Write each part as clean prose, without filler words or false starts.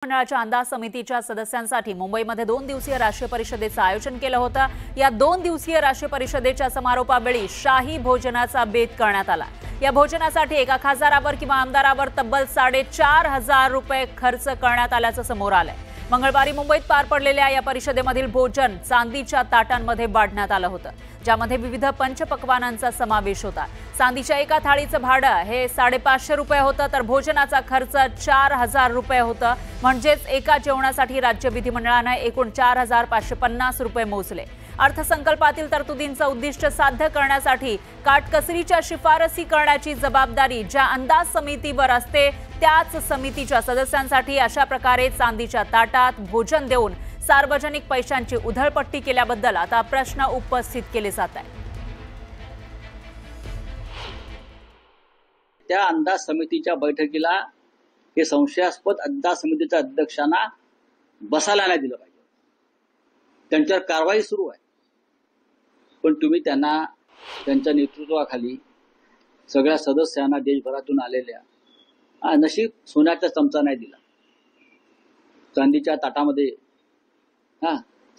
मंडळाच्या अंदाज समितीच्या सदस्यांसाठी मुंबईमध्ये 2 दिवसीय राष्ट्रीय परिषदेचं आयोजन केलं होतं। या 2 दिवसीय राष्ट्रीय परिषदेच्या समारोपावेळी शाही भोजनाचा बेत करण्यात आला। या भोजनासाठी एका खासदारावर किंवा आमदारावर तब्बल 4,500 रुपये खर्च करण्यात आल्याचं समोर आलंय। मंगळवारी मुंबईत पार पडलेल्या या परिषदेमधील भोजन चांदीच्या ताटांमध्ये वाढण्यात आलं होतं, ज्यामध्ये विविध पंचपक्वानांचा समावेश होता। चांदीच्या एका थाळीचं भाडं हे 550 रुपये होतं, तर भोजनाचा खर्च 4,000 रुपये होतं। म्हणजेच एका जेवणासाठी राज्य विधिमंडळाने एकूण 4,550 रुपये मोजले। अर्थसंकल्पातील तरतुदींचं उद्दिष्ट साध्य करण्यासाठी काटकसरीच्या शिफारसी करण्याची जबाबदारी ज्या अंदाज समितीवर असते, त्याच समितीच्या सदस्यांसाठी अशा प्रकारे चांदीच्या ताटात भोजन देऊन सार्वजनिक पैशांची उधळपट्टी केल्याबद्दल आता प्रश्न उपस्थित केले जात आहेत। त्या अंदाज समितीच्या बैठकीला हे संशयास्पद अंदाज समितीच्या अध्यक्षांना बसायला नाही दिलं पाहिजे, त्यांच्यावर कारवाई सुरू आहे। पण तुम्ही त्यांना त्यांच्या नेतृत्वाखाली सगळ्या सदस्यांना देशभरातून आलेल्या नशीब सोन्याचा चमचा नाही दिला। चांदीच्या ताटामध्ये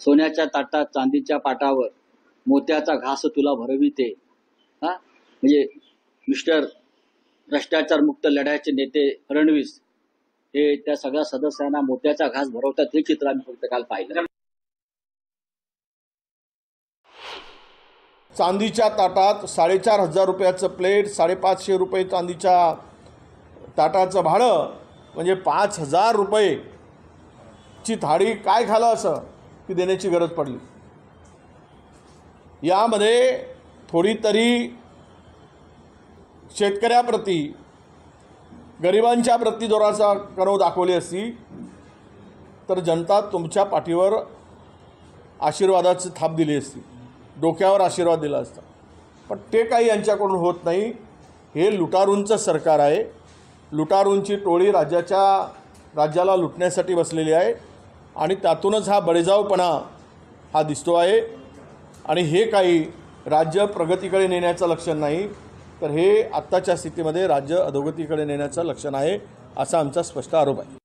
सोन्याच्या ताटात चांदीच्या पाटावर मोत्याचा घास तुला भरविते म्हणजे मिस्टर भ्रष्टाचार मुक्त लढ्याचे नेते फडणवीस हे त्या सगळ्या सदस्यांना मोत्याचा घास भरवतात, हे चित्र आम्ही फक्त काल पाहिलं। चांदीच्या ताटात 4,500 रुपयाचं प्लेट, 550 रुपये चांदीच्या ताटाचं भाडं, म्हणजे 5,000 रुपयेची थाळी काय खालं असं की देण्याची गरज पडली। यामध्ये थोडी तरी शेतकऱ्याप्रती, गरिबांच्या प्रती जोराचा कणव दाखवली असती तर जनता तुमच्या पाठीवर आशीर्वादाची थाप दिली असती, डोक्यावर आशीर्वाद दिला असता। पण ते काही यांच्याकडून होत नाही। हे लुटारूंचं सरकार आहे। लुटारूंची टोळी राज्याला लुटण्यासाठी बसलेली आहे आणि त्यातूनच हा बळेजावपणा हा दिसतो आहे। आणि हे काही राज्य प्रगतीकडे नेण्याचं लक्षण नाही, तर हे आत्ताच्या स्थितीमध्ये राज्य अधोगतीकडे नेण्याचं लक्षण आहे, असा आमचा स्पष्ट आरोप आहे।